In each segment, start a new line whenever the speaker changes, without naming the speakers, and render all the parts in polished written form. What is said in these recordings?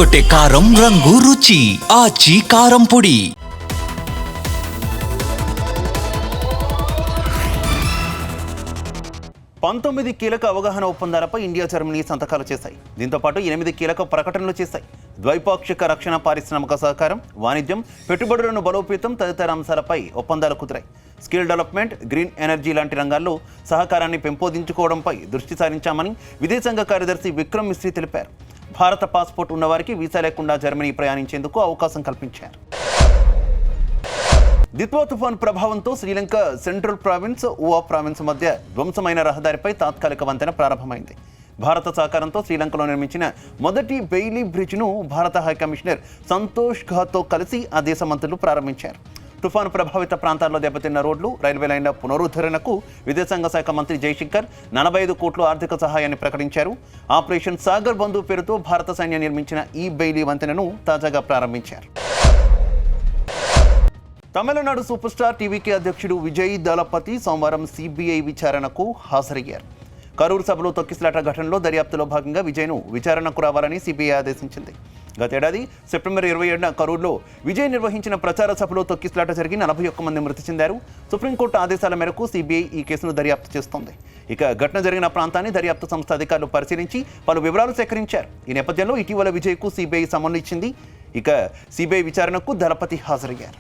అదరగొట్టే కారం రంగు రుచి ఆచి కారం పొడి.
పంతొమ్మిది కీలక అవగాహన ఒప్పందాలపై ఇండియా జర్మనీ సంతకాలు చేశాయి. దీంతో పాటు 8 కీలక ప్రకటనలు చేశాయి. ద్వైపాక్షిక రక్షణ, పారిశ్రామిక సహకారం, వాణిజ్యం, పెట్టుబడులను బలోపేతం తదితర అంశాలపై ఒప్పందాలు కుదిరాయి. స్కిల్ డెవలప్మెంట్, గ్రీన్ ఎనర్జీ లాంటి రంగాల్లో సహకారాన్ని పెంపొందించుకోవడంపై దృష్టి సారించామని విదేశాంగ కార్యదర్శి విక్రమ్ మిస్రీ తెలిపారు. భారత పాస్పోర్ట్ ఉన్నవారికి వీసా లేకుండా జర్మనీ ప్రయాణించేందుకు అవకాశం కల్పించారు. దిత్వా తుఫాన్ ప్రభావంతో శ్రీలంక సెంట్రల్ ప్రావిన్స్, ఊవా ప్రావిన్స్ మధ్య ధ్వంసమైన రహదారిపై తాత్కాలిక వంతెన ప్రారంభమైంది. భారత సహకారంతో శ్రీలంకలో నిర్మించిన మొదటి బెయిలీ బ్రిడ్జ్ను భారత హైకమిషనర్ సంతోష్ ఘాతో కలిసి ఆ దేశ మంత్రులు ప్రారంభించారు. తుఫాను ప్రభావిత ప్రాంతాల్లో దెబ్బతిన్న రోడ్లు, రైల్వే లైన్ల పునరుద్ధరణకు విదేశాంగ శాఖ మంత్రి జైశంకర్ 45 కోట్ల ఆర్థిక సహాయాన్ని ప్రకటించారు. ఆపరేషన్ సాగర్ బంధు పేరుతో భారత సైన్యం నిర్మించిన ఈ బెయిలీ వంతెనను తాజాగా ప్రారంభించారు. తమిళనాడు సూపర్ స్టార్ టీవీకే అధ్యక్షుడు విజయ్ దళపతి సోమవారం సిబిఐ విచారణకు హాజరయ్యారు. కరూరు సభలో తొక్కిసలాట ఘటనలో దర్యాప్తులో భాగంగా విజయ్ను విచారణకు రావాలని సిబిఐ ఆదేశించింది. గతేడాది సెప్టెంబర్ 27న కరూరులో విజయ్ నిర్వహించిన ప్రచార సభలో తొక్కిసలాట జరిగి 41 మంది మృతి చెందారు. సుప్రీంకోర్టు ఆదేశాల మేరకు సిబిఐ ఈ కేసును దర్యాప్తు చేస్తోంది. ఇక ఘటన జరిగిన ప్రాంతాన్ని దర్యాప్తు సంస్థ అధికారులు పరిశీలించి పలు వివరాలు సేకరించారు. ఈ నేపథ్యంలో ఇటీవల విజయ్కు సిబిఐ సమన్లు ఇచ్చింది. ఇక సిబిఐ విచారణకు దళపతి హాజరయ్యారు.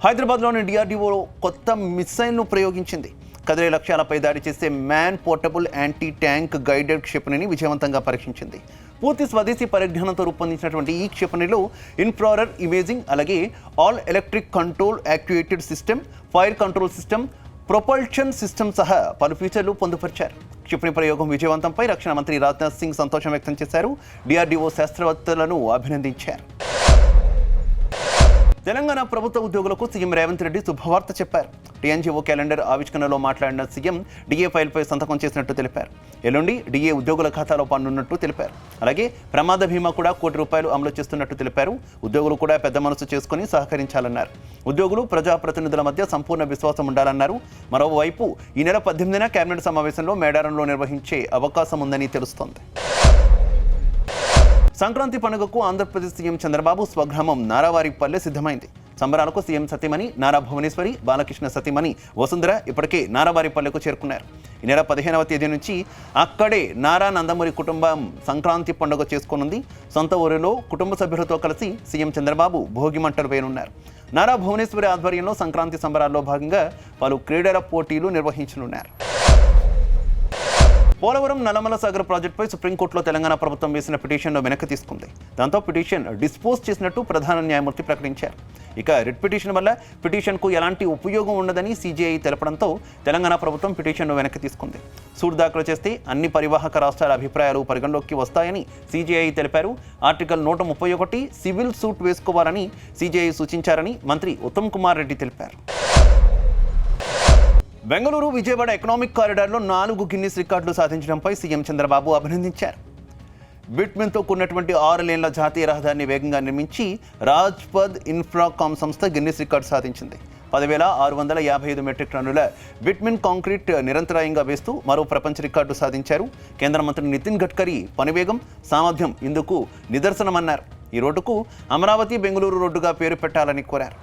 హైదరాబాద్లోని డిఆర్డీఓ కొత్త మిస్సైల్ను ప్రయోగించింది. కదిలే లక్ష్యాలపై దాడి చేసే man portable anti tank guided క్షిపణిని విజయవంతంగా పరీక్షించింది. పూర్తి స్వదేశీ పరిజ్ఞానంతో రూపొందించినటువంటి ఈ క్షిపణిలో ఇన్ఫ్రారెడ్ ఇమేజింగ్, అలాగే all electric control activated system, fire control system, propulsion system సహా పలు ఫీచర్లు పొందుపరిచారు. క్షిపణి ప్రయోగం విజయవంతంపై రక్షణ మంత్రి రాజ్నాథ్ సింగ్ సంతోషం వ్యక్తం చేశారు. డిఆర్డీఓ శాస్త్రవేత్తలను అభినందించారు. తెలంగాణ ప్రభుత్వ ఉద్యోగులకు సీఎం రేవంత్ రెడ్డి శుభవార్త చెప్పారు. టీఎన్జీఓ క్యాలెండర్ ఆవిష్కరణలో మాట్లాడిన సీఎం డిఏ ఫైల్పై సంతకం చేసినట్టు తెలిపారు. ఎల్లుండి డిఏ ఉద్యోగుల ఖాతాలో పన్నున్నట్టు తెలిపారు. అలాగే ప్రమాద బీమా కూడా ₹1 కోటి అమలు చేస్తున్నట్టు తెలిపారు. ఉద్యోగులు కూడా పెద్ద మనసు చేసుకుని సహకరించాలన్నారు. ఉద్యోగులు, ప్రజాప్రతినిధుల మధ్య సంపూర్ణ విశ్వాసం ఉండాలన్నారు. మరోవైపు ఈ నెల 18న కేబినెట్ సమావేశంలో మేడారంలో నిర్వహించే అవకాశం ఉందని తెలుస్తోంది. సంక్రాంతి పండుగకు ఆంధ్రప్రదేశ్ సీఎం చంద్రబాబు స్వగ్రామం నారావారిపల్లె సిద్ధమైంది. సంబరాలకు సీఎం సతీమణి నారా భువనేశ్వరి, బాలకృష్ణ సతీమణి వసుంధర ఇప్పటికే నారావారిపల్లెకు చేరుకున్నారు. ఈ నెల 15వ తేదీ నుంచి అక్కడే నారా నందమూరి కుటుంబం సంక్రాంతి పండుగ చేసుకోనుంది. సొంత ఊరిలో కుటుంబ సభ్యులతో కలిసి సీఎం చంద్రబాబు భోగి మంటలు వేయనున్నారు. నారా భువనేశ్వరి ఆధ్వర్యంలో సంక్రాంతి సంబరాల్లో భాగంగా పలు క్రీడల పోటీలు నిర్వహించనున్నారు. పోలవరం నల్లమల సాగర్ ప్రాజెక్టుపై సుప్రీంకోర్టులో తెలంగాణ ప్రభుత్వం వేసిన పిటిషన్ను వెనక్కి తీసుకుంది. దాంతో పిటిషన్ డిస్పోజ్ చేసినట్టు ప్రధాన న్యాయమూర్తి ప్రకటించారు. ఇక రిట్ పిటిషన్ వల్ల పిటిషన్కు ఎలాంటి ఉపయోగం ఉండదని సీజేఐ తెలపడంతో తెలంగాణ ప్రభుత్వం పిటిషన్ను వెనక్కి తీసుకుంది. సూట్ దాఖలు చేస్తే అన్ని పరివాహక రాష్ట్రాల అభిప్రాయాలు పరిగణలోకి వస్తాయని సీజేఐ తెలిపారు. ఆర్టికల్ 131 సివిల్ సూట్ వేసుకోవాలని సీజేఐ సూచించారని మంత్రి ఉత్తమ్ కుమార్ రెడ్డి తెలిపారు. బెంగళూరు విజయవాడ ఎకనామిక్ కారిడార్లో 4 గిన్నిస్ రికార్డులు సాధించడంపై సీఎం చంద్రబాబు అభినందించారు. బిట్మెన్తో కూడినటువంటి 6 లేన్ల జాతీయ రహదారిని వేగంగా నిర్మించి రాజ్పథ్ ఇన్ఫ్రాకామ్ సంస్థ గిన్నిస్ రికార్డు సాధించింది. 10,655 మెట్రిక్ టన్నుల బిట్మెన్ కాంక్రీట్ నిరంతరాయంగా వేస్తూ మరో ప్రపంచ రికార్డు సాధించారు. కేంద్ర మంత్రి నితిన్ గడ్కరీ పనివేగం, సామర్థ్యం ఇందుకు నిదర్శనమన్నారు. ఈ రోడ్డుకు అమరావతి బెంగళూరు రోడ్డుగా పేరు పెట్టాలని కోరారు.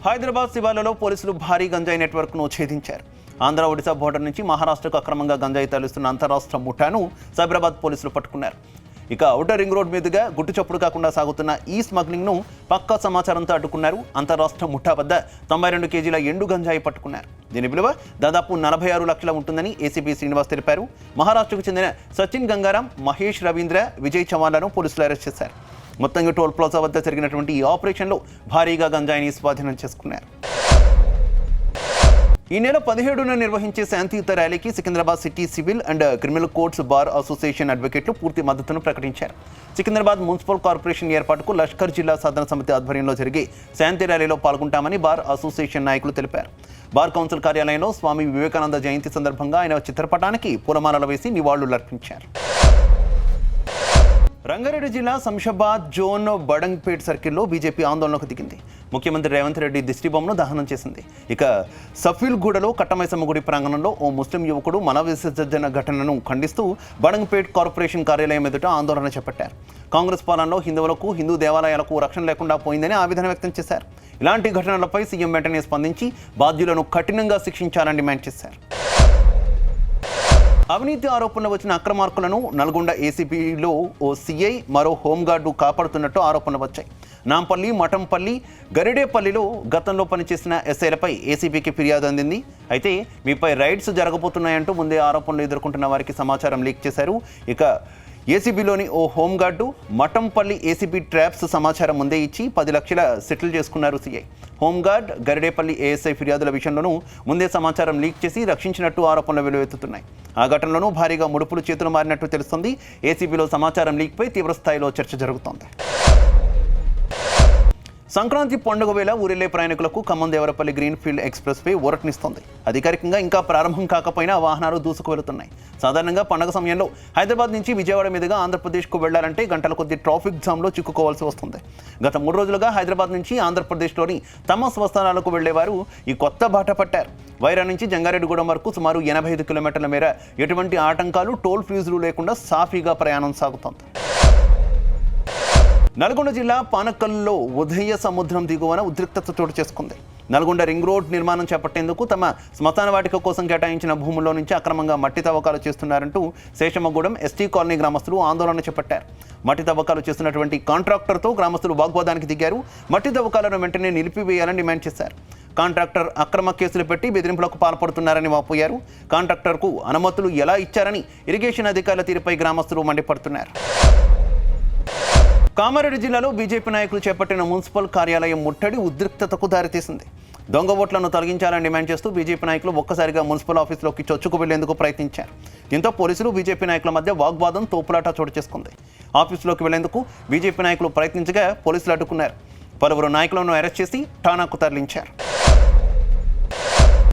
హైదరాబాద్ శివార్లలో పోలీసులు భారీ గంజాయి నెట్వర్క్ను ఛేదించారు. ఆంధ్ర, ఒడిశా బోర్డర్ నుంచి మహారాష్ట్రకు అక్రమంగా గంజాయి తరలిస్తున్న అంతరాష్ట్ర ముఠాను సైబరాబాద్ పోలీసులు పట్టుకున్నారు. ఇక ఔటర్ రింగ్ రోడ్ మీదుగా గుట్టు చప్పుడు కాకుండా సాగుతున్న ఈ స్మగ్లింగ్ను పక్కా సమాచారంతో అడ్డుకున్నారు. అంతరాష్ట్ర ముఠా వద్ద 92 కేజీల ఎండు గంజాయి పట్టుకున్నారు. దీని విలువ దాదాపు 46 లక్షలు ఉంటుందని ఏసీపీ శ్రీనివాస్ తెలిపారు. మహారాష్ట్రకు చెందిన సచిన్ గంగారాం, మహేష్ రవీంద్ర, విజయ్ చవాన్లను పోలీసులు అరెస్ట్ చేశారు. మొత్తంగా టోల్ ప్లాజా వద్ద జరిగినటువంటి ఈ ఆపరేషన్లో భారీగా గంజాయిని స్వాధీనం చేసుకున్నారు. ఈ నెల 17న నిర్వహించే శాంతియుత ర్యాలీకి Secunderabad city civil and criminal courts bar association అడ్వకేట్లు పూర్తి మద్దతును ప్రకటించారు. సికింద్రాబాద్ మున్సిపల్ కార్పొరేషన్ ఏర్పాటుకు లష్కర్ జిల్లా సాధన సమితి ఆధ్వర్యంలో జరిగే శాంతి ర్యాలీలో పాల్గొంటామని బార్ అసోసియేషన్ నాయకులు తెలిపారు. బార్ కౌన్సిల్ కార్యాలయంలో స్వామి వివేకానంద జయంతి సందర్భంగా ఆయన చిత్రపటానికి పూలమాలలు వేసి నివాళులర్పించారు. రంగారెడ్డి జిల్లా శంషాబాద్ జోన్ బడంగ్పేట్ సర్కిల్లో బీజేపీ ఆందోళనకు దిగింది. ముఖ్యమంత్రి రేవంత్ రెడ్డి దిష్టిబొమ్మను దహనం చేసింది. ఇక సఫీల్గూడలో కట్టమైసమ్మ గుడి ప్రాంగణంలో ఓ ముస్లిం యువకుడు మల విసర్జన ఘటనను ఖండిస్తూ బడంగ్పేట్ కార్పొరేషన్ కార్యాలయం ఎదుట ఆందోళన చేపట్టారు. కాంగ్రెస్ పాలనలో హిందువులకు, హిందూ దేవాలయాలకు రక్షణ లేకుండా పోయిందని ఆవేదన వ్యక్తం చేశారు. ఇలాంటి ఘటనలపై సీఎం వెంటనే స్పందించి బాధ్యులను కఠినంగా శిక్షించాలని డిమాండ్ చేశారు. అవినీతి ఆరోపణలు వచ్చిన అక్రమార్కులను నల్గొండ ఏసీబీలో ఓ సీఐ, మరో హోంగార్డు కాపాడుతున్నట్టు ఆరోపణలు వచ్చాయి. నాంపల్లి, మఠంపల్లి, గరిడేపల్లిలో గతంలో పనిచేసిన ఎస్ఐలపై ఏసీబీకి ఫిర్యాదు అందింది. అయితే మీపై రైడ్స్ జరగబోతున్నాయంటూ ముందే ఆరోపణలు ఎదుర్కొంటున్న వారికి సమాచారం లీక్ చేశారు. ఇక ఏసీబీలోని ఓ హోంగార్డు మఠంపల్లి ఏసీబీ ట్రాప్స్ సమాచారం ముందే ఇచ్చి 10 లక్షల సెటిల్ చేసుకున్నారు సీఐ. హోంగార్డ్, గరిడేపల్లి ఏఎస్ఐ ఫిర్యాదుల విషయంలోనూ ముందే సమాచారం లీక్ చేసి రక్షించినట్టు ఆరోపణలు వెలువెత్తుతున్నాయి. ఆ ఘటనలోనూ భారీగా ముడుపులు చేతులు మారినట్టు తెలుస్తుంది. ఏసీబీలో సమాచారం లీక్పై తీవ్రస్థాయిలో చర్చ జరుగుతోంది. సంక్రాంతి పండుగ వేళ ఊరెళ్లే ప్రయాణికులకు Khammam Devarapalli greenfield expressway ఊరటనిస్తోంది. అధికారికంగా ఇంకా ప్రారంభం కాకపోయినా వాహనాలు దూసుకు వెళుతున్నాయి. సాధారణంగా పండుగ సమయంలో హైదరాబాద్ నుంచి విజయవాడ మీదుగా ఆంధ్రప్రదేశ్కు వెళ్లాలంటే గంటల కొద్ది ట్రాఫిక్ జామ్లో చిక్కుకోవాల్సి వస్తుంది. గత 3 రోజులుగా హైదరాబాద్ నుంచి ఆంధ్రప్రదేశ్లోని తమ స్వస్థానాలకు వెళ్లేవారు ఈ కొత్త బాట పట్టారు. వైరా నుంచి జంగారెడ్డిగూడెం వరకు సుమారు 85 కిలోమీటర్ల మేర ఎటువంటి ఆటంకాలు, టోల్ ఫీజులు లేకుండా సాఫీగా ప్రయాణం సాగుతోంది. నల్గొండ జిల్లా పానకల్లో ఉదయ సముద్రం దిగువన ఉద్రిక్తత చోటు చేసుకుంది. నల్గొండ రింగ్ రోడ్ నిర్మాణం చేపట్టేందుకు తమ శ్మశాన వాటిక కోసం కేటాయించిన భూముల్లో నుంచి అక్రమంగా మట్టి తవ్వకాలు చేస్తున్నారంటూ శేషమ్మగూడెం ఎస్టీ కాలనీ గ్రామస్తులు ఆందోళన చేపట్టారు. మట్టి తవ్వకాలు చేస్తున్నటువంటి కాంట్రాక్టర్తో గ్రామస్తులు వాగ్వాదానికి దిగారు. మట్టి తవ్వకాలను వెంటనే నిలిపివేయాలని డిమాండ్ చేశారు. కాంట్రాక్టర్ అక్రమ కేసులు పెట్టి బెదిరింపులకు పాల్పడుతున్నారని వాపోయారు. కాంట్రాక్టర్కు అనుమతులు ఎలా ఇచ్చారని ఇరిగేషన్ అధికారుల తీరుపై గ్రామస్తులు మండిపడుతున్నారు. కామారెడ్డి జిల్లాలో బీజేపీ నాయకులు చేపట్టిన మున్సిపల్ కార్యాలయం ముట్టడి ఉద్రిక్తతకు దారితీసింది. దొంగ ఓట్లను తొలగించాలని డిమాండ్ చేస్తూ బీజేపీ నాయకులు ఒక్కసారిగా మున్సిపల్ ఆఫీసులోకి చొచ్చుకు వెళ్లేందుకు ప్రయత్నించారు. దీంతో పోలీసులు, బీజేపీ నాయకుల మధ్య వాగ్వాదం, తోపులాట చోటు చేసుకుంది. ఆఫీసులోకి వెళ్లేందుకు బీజేపీ నాయకులు ప్రయత్నించగా పోలీసులు అడ్డుకున్నారు. పలువురు నాయకులను అరెస్ట్ చేసి ఠాణాకు తరలించారు.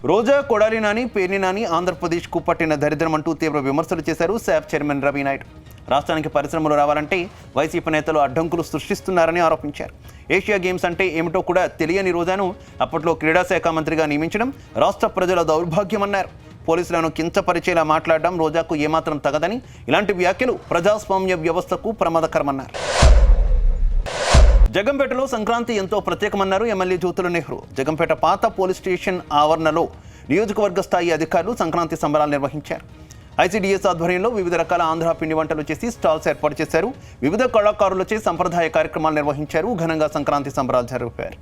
రోజా, కొడాలి నాని, పేర్ని నాని ఆంధ్రప్రదేశ్కు పట్టిన దరిద్రం అంటూ తీవ్ర విమర్శలు చేశారు శాప్ చైర్మన్ రవి నాయుడు. రాష్ట్రానికి పరిశ్రమలు రావాలంటే వైసీపీ నేతలు అడ్డంకులు సృష్టిస్తున్నారని ఆరోపించారు. ఏషియా గేమ్స్ అంటే ఏమిటో కూడా తెలియని రోజాను అప్పట్లో క్రీడా శాఖ మంత్రిగా నియమించడం రాష్ట్ర ప్రజల దౌర్భాగ్యమన్నారు. పోలీసులను కించపరిచేలా మాట్లాడడం రోజాకు ఏమాత్రం తగదని, ఇలాంటి వ్యాఖ్యలు ప్రజాస్వామ్య వ్యవస్థకు ప్రమాదకరమన్నారు. జగంపేటలో సంక్రాంతి ఎంతో ప్రత్యేకమన్నారు ఎమ్మెల్యే జ్యోతుల నెహ్రూ. జగంపేట పాత పోలీస్ స్టేషన్ ఆవరణలో నియోజకవర్గ స్థాయి అధికారులు సంక్రాంతి సంబరాలు నిర్వహించారు. ఐసీడీఎస్ ఆధ్వర్యంలో వివిధ రకాల ఆంధ్ర పిండి వంటలు చేసి స్టాల్స్ ఏర్పాటు చేశారు. వివిధ కళాకారులచే సంప్రదాయ కార్యక్రమాలు నిర్వహించారు. ఘనంగా సంక్రాంతి సంబరాలు జరిపారు.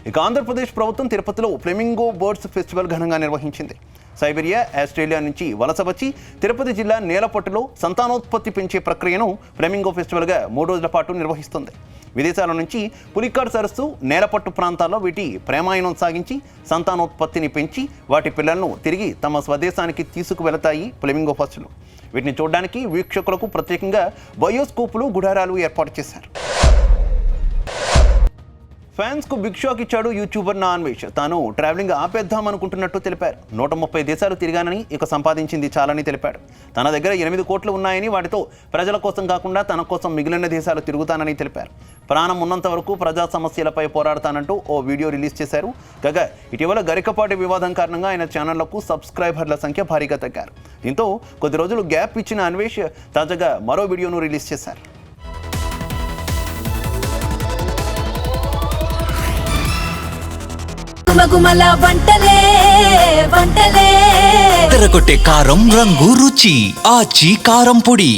ఇక ఆంధ్రప్రదేశ్ ప్రభుత్వం తిరుపతిలో ఫ్లెమింగో బర్డ్స్ ఫెస్టివల్ ఘనంగా నిర్వహించింది. సైబీరియా, ఆస్ట్రేలియా నుంచి వలస వచ్చి తిరుపతి జిల్లా నేలపట్టులో సంతానోత్పత్తి పెంచే ప్రక్రియను ఫ్లెమింగో ఫెస్టివల్గా 3 రోజుల పాటు నిర్వహిస్తుంది. విదేశాల నుంచి పులికాడ్ సరస్సు, నేలపట్టు ప్రాంతాల్లో వీటి ప్రేమాయణం సాగించి సంతానోత్పత్తిని పెంచి వాటి పిల్లలను తిరిగి తమ స్వదేశానికి తీసుకువెళతాయి ఫ్లెమింగో పక్షులు. వీటిని చూడడానికి వీక్షకులకు ప్రత్యేకంగా బయోస్కోపులు, గుడారాలు ఏర్పాటు చేశారు. ఫ్యాన్స్కు బిగ్ షాక్ ఇచ్చాడు యూట్యూబర్ నాన్వేష్. తాను ట్రావెలింగ్ ఆపేద్దామనుకుంటున్నట్టు తెలిపారు. 130 దేశాలు తిరిగానని, ఇక సంపాదించింది చాలని తెలిపాడు. తన దగ్గర 8 కోట్లు ఉన్నాయని, వాటితో ప్రజల కోసం కాకుండా తన కోసం మిగిలిన దేశాలు తిరుగుతానని తెలిపారు. ప్రాణం ఉన్నంత వరకు ప్రజా సమస్యలపై పోరాడతానంటూ ఓ వీడియో రిలీజ్ చేశారు. కాగా ఇటీవల గరికపాటి వివాదం కారణంగా ఆయన ఛానళ్లకు సబ్స్క్రైబర్ల సంఖ్య భారీగా తగ్గారు. దీంతో కొద్ది రోజులు గ్యాప్ ఇచ్చిన అన్వేష్ తాజాగా మరో వీడియోను రిలీజ్ చేశారు.
తెరకొట్టే కారం, రంగు, రుచి ఆచి కారం పొడి.